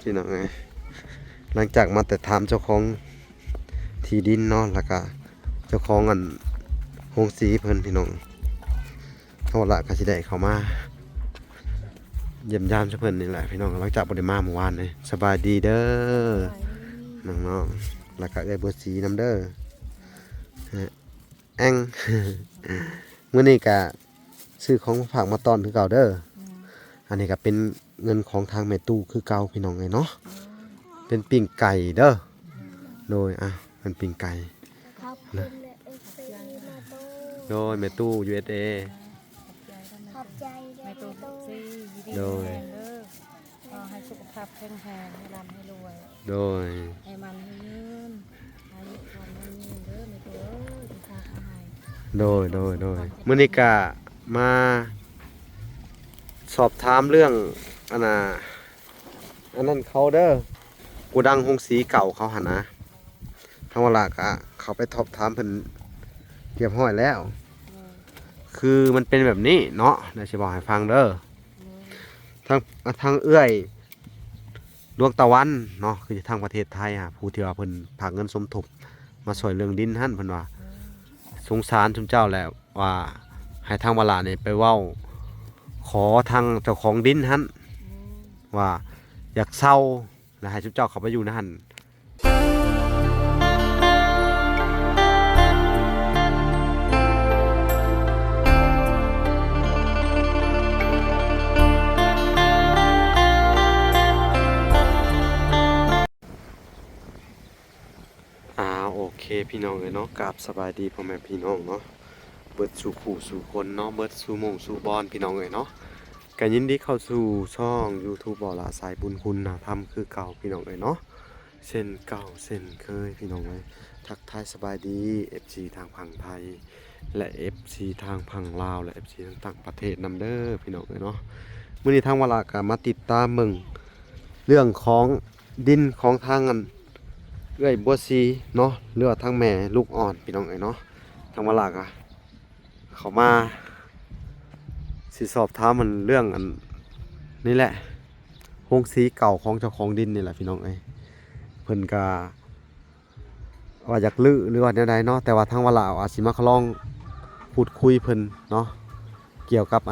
พี่น้องไงหลังจากมาแต่ถามเจ้าของที่ดินเนาะแล้วก็เจ้าของอันโฮงสีเพิ่นพี่น้องเอาละก็สิได้เข้ามาเยี่ยมยามเจ้าเพิ่นนี่แหละพี่น้องหลังจากบ่ได้มาเมื่อวานเลยสบายดีเด้อน้องๆแล้วก็เอ้ยบัวสีน้ำเด้อแอง มื้อนี้ก็ซื้อของฝากมาต้อนคือเก่าเด้ออันนี้ก็เป็นเงินของทางแม่ตู้คือเก่าพี่น้องไงเนาะเป็นปิ้งไก่เด้อโดยเป็นปิ้งไก่นะโดยแม่ตู้ USA ขอบใจแม่ตู้ซีดี โดย เด้อขอให้สุขภาพแข็งแรงให้ร่ำให้รวย โดย ให้มันให้ยืนอายุความมันยืนเด้อแม่ตู้เอ้ยที่ทางอาหาร โดยมื้อนี้ก็มาสอบถามเรื่องอันนั้นเขาเด้อกูดังหงสีเก่าเขาหั่นนะทางเวลาก็เขาไปสอบถามเพิ่นเรียบร้อยแล้ว คือมันเป็นแบบนี้เนาะเดี๋ยวจะบอกให้ฟังเด้อทางเอื้อยดวงตะวันเนาะคือทางประเทศไทยผู้ที่ว่าเพิ่นฝากเงินสมทบมาช่วยเรื่องดินหั่นเพิ่นว่าสงสารชุมเจ้าแหละว่าให้ทางวลานี่ไปเว้าขอทางเจ้าของดินหั่นว่าอยากเศร้าแล้วให้ชุมเจ้าเข้าไปอยู่ในหั่นโอเคพี่น้องเนาะกราบสบายดีพ่อแม่พี่น้องเนาะเบิดสู่ขู่สู่คนเนาะเบิดสู่หม่งสู่บอลพี่น้องเนาะก็ยินดีเข้าสู่ช่อง YouTube บ่อละสายบุญคุณนะทำคือเก่าพี่น้องเนาะเส้นเก่าเส้นเคยพี่น้องทักทายสบายดี FC ทางฝั่งไทยและ FC ทางฝั่งลาวและ FC ทางต่างประเทศนำเด้อพี่น้องเนาะมื้อนี้ทางวลาก็มาติดตามมึงเรื่องของดินของทางเอ้ยบัวซีเนาะเรือว่าทั้งแม่ลูกอ่อนพี่น้องเนาะทางมาลากเขามาสิสอบถามมันเรื่องนี่แหละโฮงสีเก่าของเจ้าของดินนี่แหละพี่น้องเพิ่นก็ว่าอยากลื้อหรือว่าใดๆเนาะแต่ว่าทางวลาอาจสิมาลองพูดคุยเพิ่นเนาะเกี่ยวกับ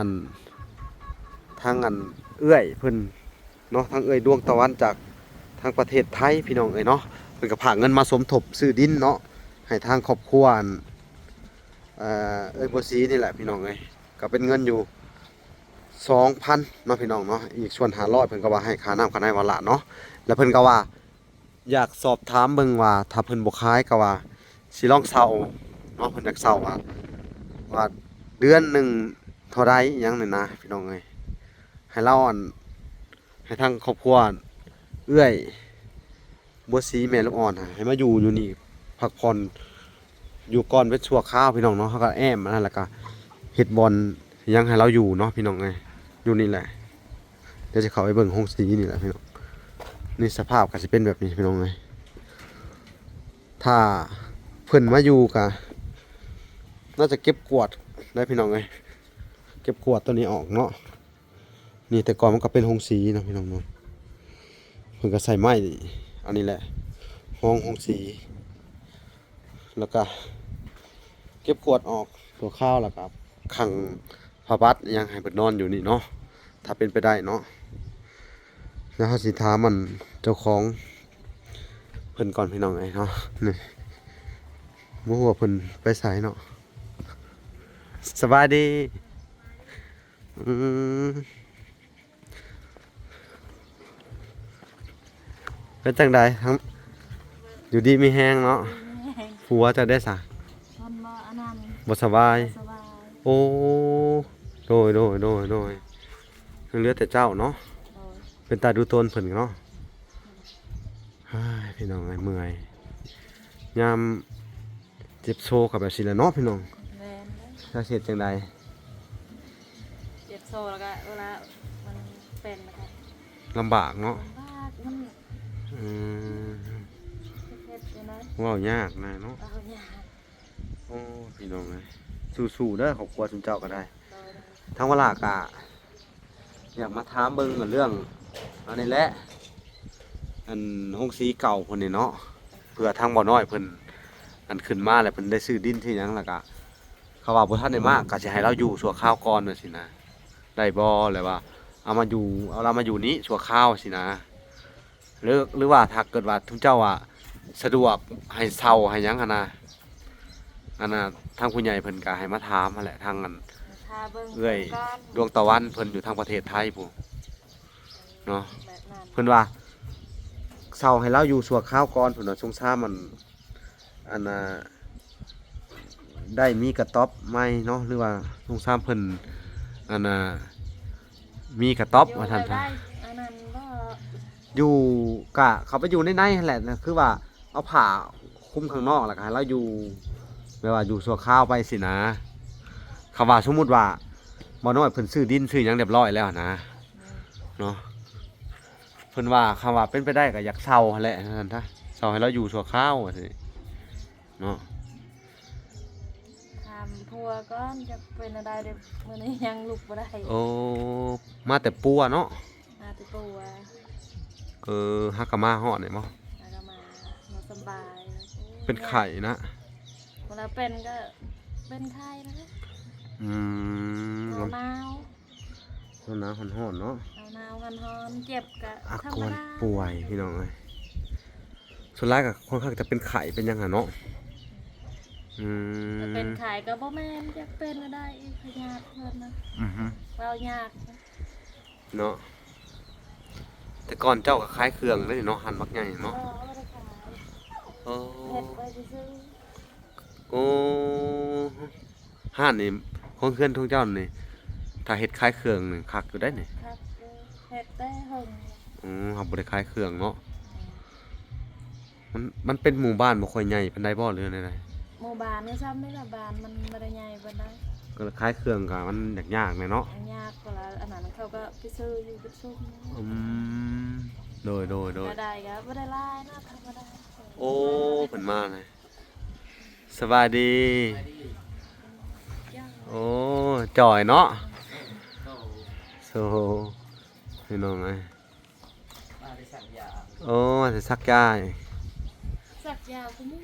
ทางเอื้อยเพิ่นเนาะทางเอื้อยดวงตะวันจากทางประเทศไทยพี่น้องเนาะเพิ่นก็ฝากเงินมาสมทบซื้อดินเนาะให้ทางครอบครัวบัวสีนี่แหละพี่น้องก็เป็นเงินอยู่ 2,000 เนาะพี่น้องเนาะอีกส่วน500เพิ่นก็ว่าให้ค่าน้ำค่าไฟวันละเนาะแล้วเพิ่นก็ว่าอยากสอบถามเบิ่งว่าถ้าเพิ่นบ่ขายก็ว่าสิลองเซาเนาะเพิ่นอยากเซาว่าเดือนหนึงเท่าใดหยังนี่นะพี่น้องให้เราให้ทางครอบครัวเอื้อยบัวสีแม่ลูกอ่อนให้มาอยู่นี่พักผ่อนอยู่ก่อนเป็นชั่วคราวพี่น้องเนาะเขาก็แอมนั่นแหละก็เฮ็ดบอลยังให้เราอยู่เนาะพี่น้องอยู่นี่แหละเดี๋ยวจะเข้าไปเบิ่งห้องสีนี่แหละพี่น้องนี่สภาพก็สิเป็นแบบนี้พี่น้องถ้าเพิ่นมาอยู่ก็น่าจะเก็บกวาดได้พี่น้องเก็บกวาดตัวนี้ออกเนาะนี่แต่ก่อนมันก็เป็นห้องสีเนาะพี่น้องเนาะเพิ่นก็ใส่ไม้อันนี้แหละห้องสีแล้วก็เก็บขวดออกตัวข้าวแล้วก็ขังผ้าบัดยังให้เปิดนอนอยู่นี่เนาะถ้าเป็นไปได้เนาะแล้วเขาสิถามมันเจ้าของเพิ่นก่อนพี่น้องเนาะนี่บ่ฮู้ว่าเพิ่นไปไสเนาะสบายดีเป็นจังใดทั้งอยู่ดีมีแฮงเนาะผัวจะได้ซะมันบ่อันนั้น บ่สบาย สบาย โอ้โดยเหลือแต่เจ้าเนาะเป็นตาดูตนเพิ่นเนาะพี่น้องเมื่อยยามเจ็บโซกับแบบสิละเนาะพี่น้องแม่นถ้าเฮ็ดจังได๋เจ็บโซแล้วก็เวลามันเป็นแล้วก็ลำบากเนาะลำบากมันเฮ็ดจังได๋เว้ายากนะเนาะโอ้พี่น้องสู้ๆเด้อครอบครัวซุมเจ้าก็ได้ทั้งเวลากะอยากมาถามเบิ่งเรื่องอันนี้แหละ อันห้องสีเก่าเพิ่นนี่เนาะเพื่อทางบ่อน้อยเพิ่นอันขึ้นมาแล้วเพิ่นได้ซื้อดินที่หยังแล้วก็เขาว่าบ่ทันได้มากก็สิให้เราอยู่ชั่วคราวก่อนว่าสินะได้บ่เลยว่าเอามาอยู่เอาเรามาอยู่นี้ชั่วคราวสินะหรือว่าถ้าเกิดว่าทุกเจ้าว่าสะดวกให้เช่าให้หยังหั่นน่ะอันน่ะทางผู้ใหญ่เพิ่นก็ให้มาถามนั่นแหละทางอัน ทาเบิ่ง เอ้ย ก่อน ดวงตะวันเพิ่นอยู่ทางประเทศไทยพู้นเนาะ แบบนั้น เพิ่นว่าเซาให้เราอยู่ชั่วคราวก่อนเพิ่นว่าสงสารมันอันน่ะได้มีกระต๊อบใหม่เนาะหรือว่าสงสารเพิ่นอันน่ะมีกระต๊อบว่าซั่น อยู่ ซะ ได้อันนั้นบ่ อยู่กะเขาไปอยู่ในนั่นแหละนะคือว่าเอาผ้าคลุมข้างนอกแล้วก็ให้เราอยู่แบบว่าอยู่ชั่วคราวไปสินะคำว่าสมมุติว่าบ่น้อยเพิ่นซื้อดินซื้อหยังเรียบร้อยแล้วนะ เนาะเพิ่นว่าคำว่าเป็นไปได้ก็อยากเช่าหั่นแหละนั่นซะเช่าให้เราอยู่ชั่วคราวว่าซี่เนาะ ถามผัวก่อนจะเป็นอะไรเด้อมื้อนี้ยังลุกบ่ได้ โอ้มาแต่ปัวเนาะ มาติปัว ฮักกะมาฮอดนี่บ่ แล้วก็มาสบายแล้วโอ้ย เป็นไข่นะ เวลาเป็นก็เป็นไข้นะ อืม หนาว ต้นน้ำฮ้อนๆเนาะ หนาวกันฮ้อนเจ็บก็ อา ธรร ก ม ร ดา ป่วยพี่น้องเอ้ยส่วนหลายก็ค่อนข้างจะเป็นไข่เป็นหยังอะเนาะอื จะ ม เป็นไข้ก็บ่แม่นจะเป็นก็ได้อีกพยาธิเพิ่นนะ อือฮึ เว้ายากนะ เนาะแต่ก่อนเจ้าก็ขายเครื่องเลยเนาะหั่นมักใหญ่เนาะ บ่ได้ขาย โอ้ เฮ็ดไว้ซื่อ โอ้ห้านนี่ของเพื่อนทุกเจ้านี่ถ้าเฮ็ดขายเครื่องนี่คักอยู่ได้นี่ ๆครับเฮ็ดแต่หึง เฮาบ่ได้ขายเครื่องเนาะมันเป็นหมู่บ้านบ่ค่อยใหญ่ปานใดบ่หรือได หมู่บ้านนี่ซ้ำนี่ละบ้านมันบ่ได้ใหญ่ปานใด ก็ขายเครื่องก็มันยากๆแน่เนาะ ยากกว่าอันนั้นเขาก็ไปซื้ออยู่ไปซุ่ม อืมโดย ก็ได้ก็บ่ได้หลายนะธรรมดา โอ้เพิ่นมาเลยสบายดี ย่าง โอ้จ่อยเนาะโซพี่น้องเอ้ยโอ้สิซักยา สักยาวคุมือ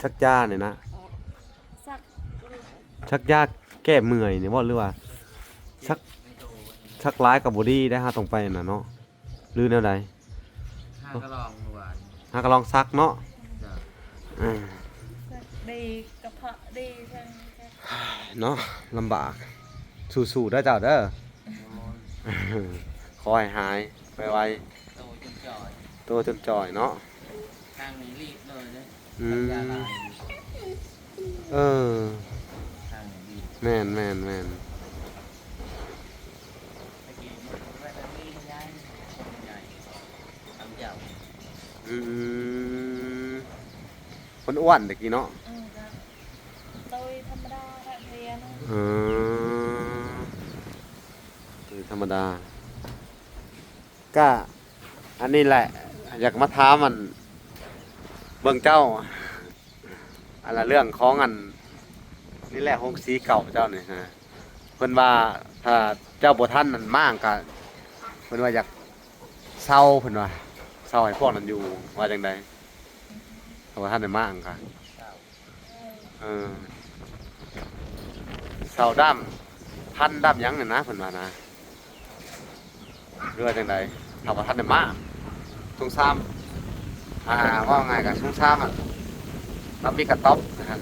ชักยาเนี่ยนะ สัก ชักยาแก้เมื่อยนี่บ่หรือว่าชักร้ายกับบอดี้ได้ฮะตรงไปน่ะเนาะหรือแนวใด ห้ากระลองหวาน ฮะก็ลองซักเนาะ จ้ะ อืม สักดีกระเพาะดีจัง เนาะลำบากสู้ๆเด้อเจ้าเด้อ ขอให้หายไว โตจนจ่อย ๆตัวจนจ่อยเนาะ ทางนี้รีบเลยนะ อืม ทางยาลาย เออ ทางนี้ดี แม่น ตะกี้มันแรกนี่ย้ายคนใหญ่ทำเจ้า อืมคนอ้วนตะกี้เนาะ ครับโดยธรรมดาแหละเรียน อืมคือธรรมดา ก็อันนี้แหละ อยากมาท้ามมันเบิ่งเจ้าอันละเรื่องของอันนี่แหละห้องสีเก่าเจ้านี่นะเพิ่นว่าถ้าเจ้าบ่ทันนั่นมากก็เพิ่นว่าอยากเศร้าเพิ่นว่าเศร้าให้พวกนั้นอยู่ว่าจังไดถ้าบ่ทันได้มากก็ เจ้า เออเศร้าดำพันดำหยังนี่นะเพิ่นว่านะหรือว่าจังไดถ้าบ่ทันได้มากสงสารว่าไงก็สงสารมันรับมีกระต๊อบนะ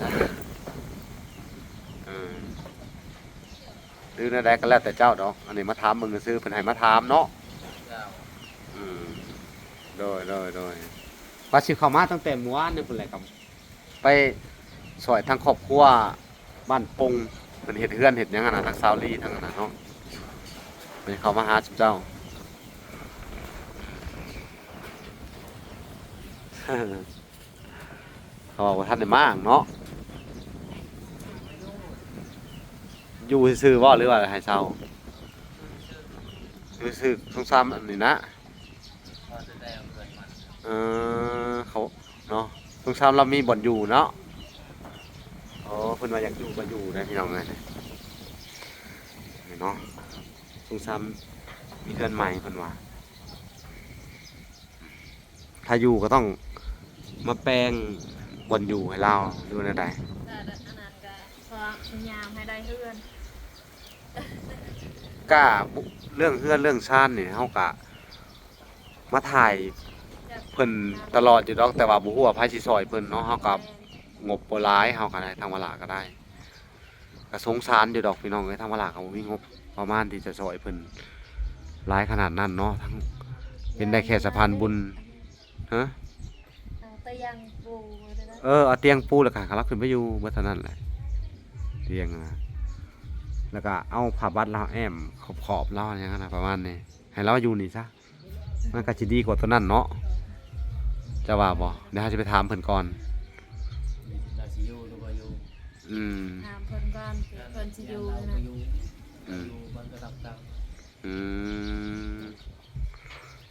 หรือใดๆก็แล้วแต่เจ้าดอก อันนี้มาถามมึงซื้อเพิ่นให้มาถามเนาะ เจ้า อืมโดยว่าสิเข้ามาตั้งแต่เมื่อวานนี่พุ่นแหละครับไปซอยทางครอบครัวบ้านปงเพิ่นเฮ็ดเฮือนเฮ็ดหยังอะนะทางซาวลีทางนั้นน่ะเนาะเพิ่นเข้ามาหาเจ้า เขาบอกว่าท่านได้มากเนาะอยู่ซื่อๆบ่หรือว่าให้เศร้าอยู่ซื่อสงสารอันนี้นะ พอจะได้เอาเงินมัน เขาเนาะสงสารเรามีบ่อนอยู่เนาะอ๋อเพิ่นว่าอยากอยู่ก็อยู่ได้พี่น้องเอ้ยนี่เนาะสงสารมีเพื่อนใหม่เพิ่นว่าอื ถ้าอยู่ก็ต้องมาแปลงบอนอยู่ให้เราดูนะได้ แต่อันนั้นก็พอพยายามให้ได้เพื่อน กล้าเรื่องเฮือนเรื่องชาตินี่เฮากะมาถ่ายเพิ่นตลอดอยู่ดอกแต่ว่าบ่ฮู้ว่าไผสิซอยเพิ่นเนาะเฮาก็งบบ่หลายเฮาก็ได้ทางวลาก็ได้ก็สงสารอยู่ดอกพี่น้องเอ้ยทางวลาก็บ่มีงบประมาณที่จะซอยเพิ่นหลายขนาดนั้นเนาะทั้งเป็นได้แค่สะพานบุญฮะ เอาเตียงปูเลยนะ เอาเตียงปูแล้วก็รับขึ้นไปอยู่เบิดเท่านั้นแหละเตียงนะแล้วก็เอาผ้าบัดเราแอมขอบๆเราอย่างนั้นนะประมาณนี้ให้เราอยู่นี่ซะมันก็สิดีกว่าตัวนั้นเนาะจะว่าบ่เดี๋ยวเราจะไปถามเพิ่นก่อน เราสิอยู่หรือบ่อยู่ อืม ถามเพิ่นก่อนเพิ่นสิอยู่ เรา นะ บ่อยู่อยู่มันก็รับกรรม อืม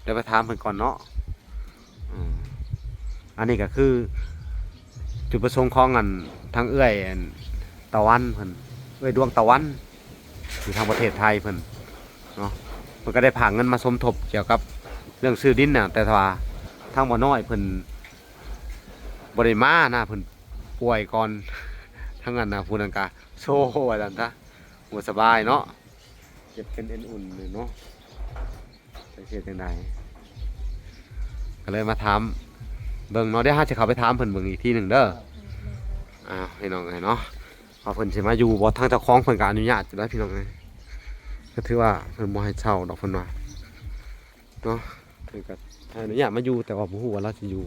เดี๋ยวไปถามเพิ่นก่อนเนาะอืมอันนี้ก็คือ จุดประสงค์ของอันทางเอื้อยอันตะวันเพิ่นเอื้อยดวงตะวันอยู่ทางประเทศไทยเพิ่นเนาะเพิ่นก็ได้ผ่าเงินมาสมทบเกี่ยวกับเรื่องซื้อดินน่ะแต่ว่าทางบ่น้อยเพิ่นบ่ได้มานะเพิ่นป่วยก่อน ทั้งนั้นน่ะผู้นั้นก็โซ่ว่าซั่นซะบ่สบายเนาะเจ็บเป็นเอ็นอุ่นเลยเนาะไปเฮ็ดจังไดก็เลยมาถามเบิ่งเนาะเดี๋ยวเฮาจะเข้าไปถามเพิ่นเบิ่งอีกทีหนึงเด้อพี่น้องเอ้ยเนาะว่าเพิ่นสิมาอยู่บ่ทางเจ้าของเพิ่นก็อนุญาตอยู่แล้วพี่น้องเอ้ยก็ถือว่าเพิ่นบ่ให้เช่าดอกเพิ่นว่าเนาะเพิ่นก็ให้อนุญาตมาอยู่แต่ว่าบ่ฮู้ว่าเราสิอยู่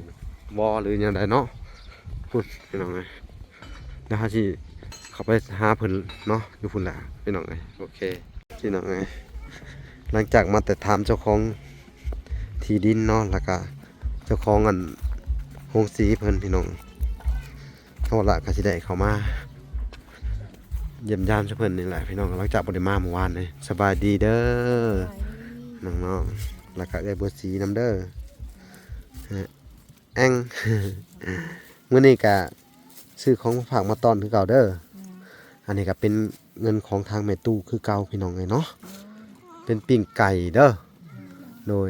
บ่หรือหยังใดเนาะพูดพี่น้องเอ้ยเดี๋ยวเฮาสิเข้าไปหาเพิ่นเนาะอยู่พุ่นแหละพี่น้องเอ้ยโอเคพี่น้องเอ้ยหลังจากมาแต่ถามเจ้าของที่ดินเนาะแล้วก็เจ้าของอันโรงสีเพิ่นพี่น้องเอาละก็สิได้เข้ามาเยี่ยมยามเจ้าเพิ่นนี่แหละพี่น้องหลังจากบ่ได้มาเมื่อวานเลยสบายดีเด้อน้องๆแล้วก็ได้บัวสีน้ำเด้อฮะแอง มื้อนี้ก็ซื้อของมาฝากมาต้อนคือเก่าเด้ออันนี้ก็เป็นเงินของทางแม่ตู้คือเก่าพี่น้องไงเนาะเป็นปิ้งไก่เด้อโดย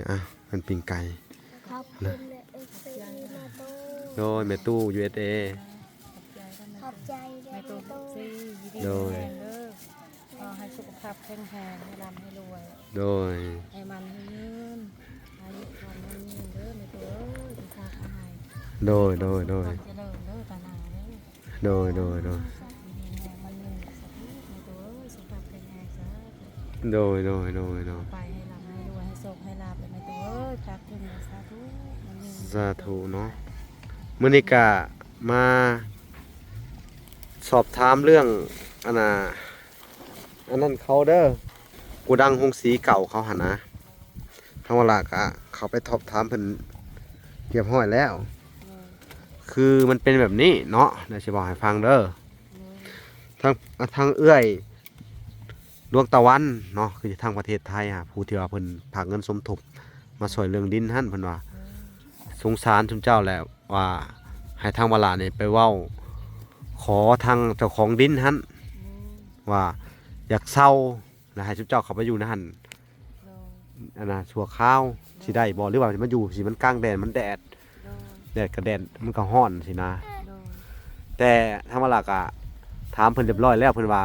เป็นปิ้งไก่ ขอบคุณและเอฟซีมาโต้ โดยแม่ตู้ USA ขอบใจและ ใน มา ตัว โต้ ซีดีดี โดย แรงเด้อขอให้สุขภาพแข็งแรงให้ร่ำให้รวย โดย ให้มันให้ยืนอายุความมันยืนเด้อในตัวที่ทางอาหาร โดยโดยโดย เจริญเด้อตาหนาเด้อ โดยโดยโดย ดีแรงมันยืนสักนิดในตัวสุขภาพแข็งแรงซะ โดยโดยโดยโดย ไปให้ร่ำให้รวยให้โชคให้ลาบในตัวจักถึงสาธุมันยืน สาธุเนาะมื้อนี้ก็มาสอบถามเรื่องอันนั้นเขาเด้อกูดังหงสีเก่าเขาหั่นนะทางเวลาก็เขาไปสอบถามเพิ่นเรียบร้อยแล้ว คือมันเป็นแบบนี้เนาะเดี๋ยวสิบอกให้ฟังเด้อทางเอื้อยดวงตะวันเนาะคือทางประเทศไทยผู้ที่ว่าเพิ่นฝากเงินสมทบมาช่วยเรื่องดินหั่นเพิ่นว่าสงสารชุมเจ้าแล้วว่าให้ทางวลานี่ไปเว้าขอทางเจ้าของดินหั่นว่าอยากเศร้าแล้วให้ชุมเจ้าเขาไปอยู่ในหั่นอันน่ะชั่วคราวสิได้บ่หรือว่ามันอยู่สิมันกลางแดดมันแดดกับแดดมันก็ร้อนสินะ แต่ทางวลากะถามเพิ่นเรียบร้อยแล้วเพิ่นว่า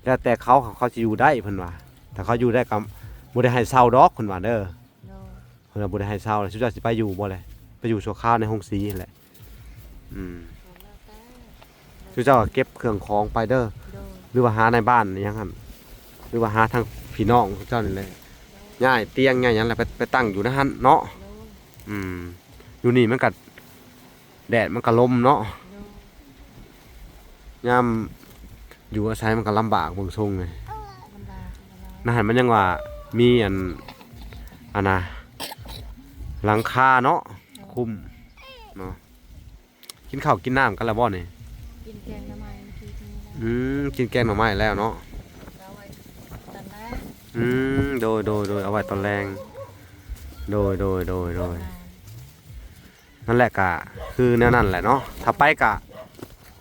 แล้วแต่เขาสิอยู่ได้เพิ่นว่าถ้าเขาอยู่ได้ก็บ่ได้ให้เช่าดอกเพิ่นว่าเด้อเพิ่นว่าบ่ได้ให้เช่าแล้วสุดท้ายสิไปอยู่บ่เลยไปอยู่ชั่วคราวในห้องสีนั่นแหละสุดท้ายก็เก็บเครื่องของไปเด้อหรือว่าหาในบ้านอิหยังหั่นหรือว่าหาทางพี่น้องของเจ้านี่แหละย้ายเตียงย้ายหยังแหละไปตั้งอยู่ในหั่นเนาะอยู่นี่มันก็แดดมันก็ลมเนาะยามอยู่อาศัยมันก็ลำบากเบิ่งทรงไงนั่นมันยังว่ามีอันน่ะหลังคาเนาะคุมเนาะกินข้าวกินน้ำกันแล้วบ่นี่ กินแกงทำไมทีนี้ กินแกงหน่อไม้แล้วเนาะ เราไว้ตอนแรก โดยเอาไว้ตอนแรงโดยนั่นแหละกะคือแนวนั้นแหละเนาะถ้าไปกะ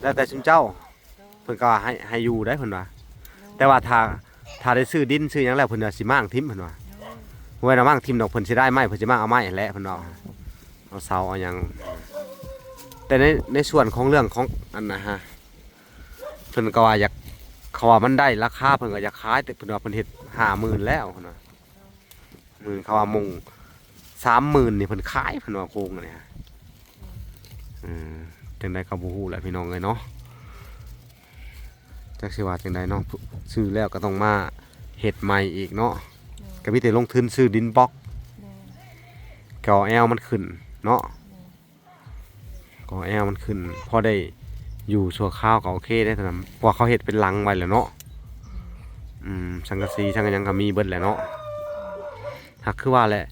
แล้วแต่ชุมเจ้าเพิ่นก็ให้อยู่ได้เพิ่นว่าแต่ว่าถ้าได้ซื้อดินซื้อหยังแล้วเพิ่นว่าสิมางทิ่มเพิ่นว่าไว้น่ะมางทิ่มดอกเพิ่นสิได้ไม้เพิ่นสิมางเอาไม้แหละเพิ่นว่า เอาเสาเอาหยังแต่ในส่วนของเรื่องของอันนะฮะเพิ่นก็ว่าอยากเขาว่ามันได้ราคาเพิ่นก็อยากขายแต่เพิ่นว่าเพิ่นเฮ็ด50,000แล้วนะ10,000เขาว่ามุง30,000นี่เพิ่นขายเพิ่นว่าโครงอันนี้ฮะจังได๋ก็บ่ฮู้แหละพี่น้องเอ้ยเนาะจักสิว่าจังไดเนาะซื้อแล้วก็ต้องมาเฮ็ดใหม่อีกเนาะก็มีแต่ลงทุนซื้อดินบล็อกก่อแอลมันขึ้นเนาะก่อแอลมันขึ้นพอได้อยู่ชั่วคราวก็โอเคได้แต่เพราะเขาเฮ็ดเป็นหลังไว้แล้วเนาะสังกะสีสังกะหยังก็มีเบิดแหละเนาะหักคือว่าแหละ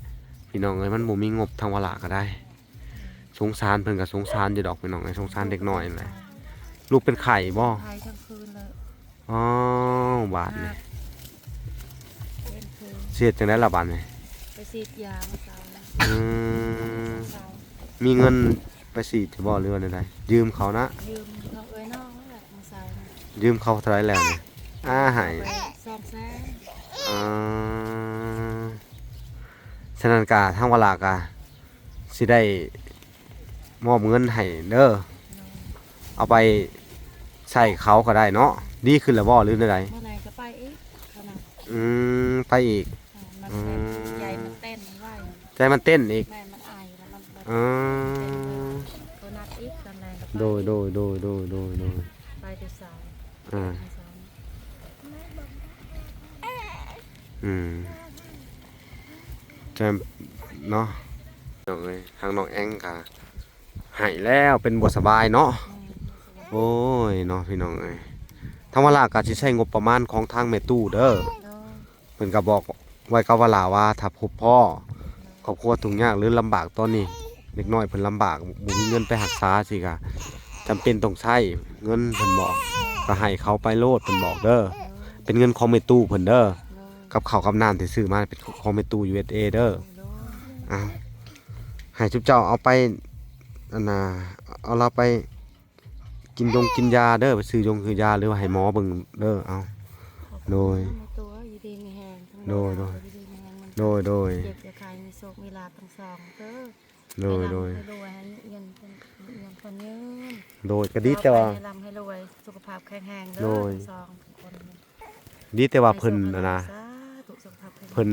พี่น้องเอ้ยมันบ่มีงบทางวละก็ได้สงสารเพิ่นก็สงสารอยู่ดอกพี่น้องไอ้สงสารเด็กน้อยนั่นแหละลูกเป็นไข่บ่ ไทยทั้งคืนเลย อ๋อ บาทนี่ เล่นคืน เสียจังได๋ล่ะบาทนี่ ไปฉีดยาเมื่อเช้านะ อืม เช้า มีเงินไปฉีดจะบ่หรือว่าใดๆยืมเขานะ ยืมเขาเอ้ยน้องนั่นแหละเมื่อเช้านะ ยืมเขาเท่าไหร่แล้วนี่ให้ ไป200,000 อ่าฉะนั้นก็ทางวลากะสิได้มอบเงินให้เด้อเอาไปใส่เขาก็ได้เนาะดีขึ้นแล้วบ่หรือใด เมื่อไหร่จะไปอีกขนาด ไปอีก มันเต้นใหญ่มันเต้นมันไหว ใจมันเต้นอีก แม่มันอายแล้วมันแบบ อืม เขานัดอีกตอนแรงก็ไป โดยไปแต่เช้า อ่า เช้า จะเนาะน้องเอ้ยทางน้องแองกะหายแล้วเป็นบ่สบายเนาะโอ้ยเนาะพี่น้องเอ้ยทางวลากะสิใช้งบประมาณของทางแม่ตู้เด้อเพิ่นก็บอกไว้กับวลาว่าถ้าพบพ่อครอบครัวทุกข์ยากหรือลำบากตอนนี้เด็กน้อยเพิ่นลำบากบ่มีเงินไปรักษาสิกะจำเป็นต้องใช้เงินเพิ่นบอกก็ให้เขาไปโลดเพิ่นบอกเด้อเป็นเงินของแม่ตู้เพิ่นเด้อกับข้าวกับน้ำที่ซื้อมาเป็นของแม่ตู้ USA เด้ออ้าวให้จุ๊บเจ้าเอาไปอันน่ะเอาเราไปกินยาเด้อไปซื้คือยาหรือว่าให้หมอเบิ่งเด้อเอาโดย ตัวอยู่ดีมีแหงทั้ง โดย อยู่ดีมีแหงมัน โดย เจ็บจะใครมีโศกมีลาภทั้งสองเด้อ โดย ให้รวยให้เงินคนยืน โดยก็ดีแต่ว่า ให้ร่ำให้รวยสุขภาพแข็งแรงเด้ โด อย ทั้งสองคน ดีแต่ว่าเพิ่นน่ะนะ สาธุสุขภาพแข็งแรง เพิ่น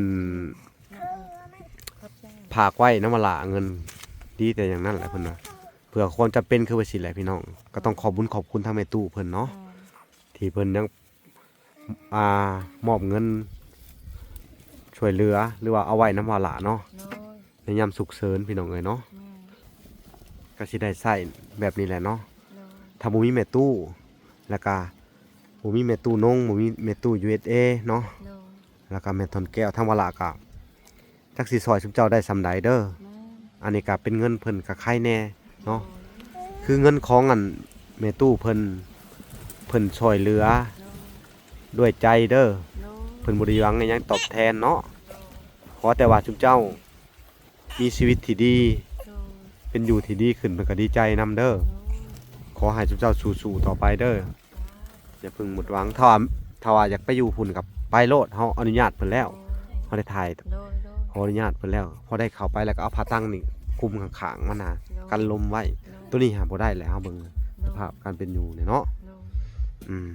ขอบใจ ผากไว้น้ำมาละเงินดีแต่อย่างนั้นแหละเพิ่นว่าเผื่อความจำเป็นคือว่าสิแหละพี่น้องก็ต้องขอบคุณทางแม่ตู้เพิ่นเนาะที่เพิ่นยังมอบเงินช่วยเหลือหรือว่าเอาไว้น้ำมาละเนาะ โดย ในยามฉุกเฉินพี่น้องเอ้ยเนาะ แม่ ก็สิได้ใช้แบบนี้แหละเนาะ โดย ถ้าบ่มีแม่ตู้แล้วก็บ่มีแม่ตู้นงบ่มีแม่ตู้ USA เนาะ โดย แล้วก็แม่ทนแก้วทางวลาก็จักสิซอยชุบเจ้าได้ซำใดเด้อ แม่ อันนี้ก็เป็นเงินเพิ่นก็ใครแน่เนาะคือเงินของอันแม่ตู้เพิ่นช่วยเหลือด้วยใจเด้อ โดย เพิ่นบ่ได้หวังอิหยังตอบแทนเนาะขอแต่ว่าชุบเจ้ามีชีวิตที่ดี โดย เป็นอยู่ที่ดีขึ้นเพิ่นก็ดีใจนำเด้อ โดย ขอให้ชุบเจ้าสู้ๆต่อไปเด้ออย่าเพิ่งหมดหวังถ้าว่าอยากไปอยู่พุ่นกับไปโลดเฮาอนุญาตเพิ่นแล้วเฮาได้ถ่าย โดย ขออนุญาตเพิ่นแล้วพอได้เข้าไปแล้วก็เอาผ้าตั้งนี่คลุมข้างๆมันน่ะกันลมไว้ตัวนี้หาบ่ได้แล้วเฮาเบิ่งสภาพการเป็นอยู่เนี่ยเนาะ โดย อืม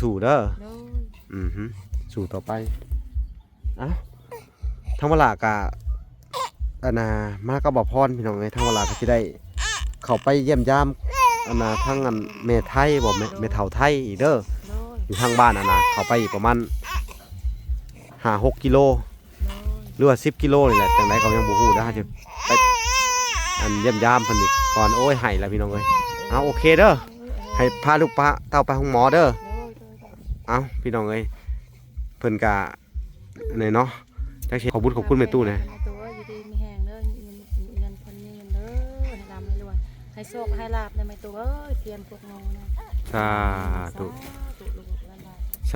สู้ๆเด้อ โดย สู้ต่อไปเอ้าทั้งเวลากะอันน่ะมาก็บ่พรพี่น้องเอ้ยทั้งเวลาก็สิได้เข้าไปเยี่ยมยามอันน่ะทั้งอันแม่ไทยบ่แม่เฒ่าไทยอีกเด้อ โดย อยู่ทางบ้านอันน่ะเข้าไปอีกประมาณ5-6 กิโล โดย หรือว่า10 กิโลนี่แหละจังไดก็ยังบ่ฮู้นะจะไปอันเยี่ยมยามเพิ่นอีกก่อนโอ้ยให้แล้วพี่น้องเอ้ยเอาโอเคเด้อให้พาลูกพาเต้าไปห้องหมอเด้อ โดย เอาพี่น้องเอ้ยเพิ่นกะนี่เนาะจักสิขอบคุณแม่ตู้นะ แม่ตู้อยู่ดีมีแหงเด้อเงินคนยืนเด้อให้ร่ำให้รวยให้โชคให้ลาภในแม่ตู้เอ้ยเตรียมพวกน้องนะ สาธุ ตุลูกหลาน ส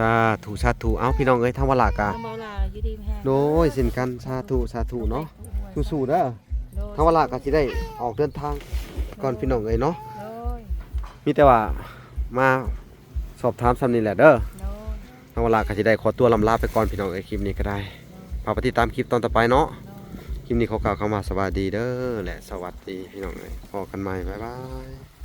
าธุเอาพี่น้องเอ้ยทั้งวลากะ ทำเบาลาอยู่ดีมีแหง โดยเช่นกันสาธุเนาะสู้ๆเด้อทั้งวลากะสิได้ออกเดินทางก่อนพี่น้องเอ้ยเนาะ โดย มีแต่ว่ามาสอบถามซ้ำนี่แหละเด้อ โดย ทั้งวลากะสิได้ขอตัวลำลาไปก่อนพี่น้องเอ้ยคลิปนี้ก็ได้ฝากไปติดตามคลิปตอนต่อไปเนาะ คลิปนี้ขอกล่าวคำว่าสวัสดีเด้อและสวัสดีพี่น้องเอ้ยพอกันใหม่บ๊ายบาย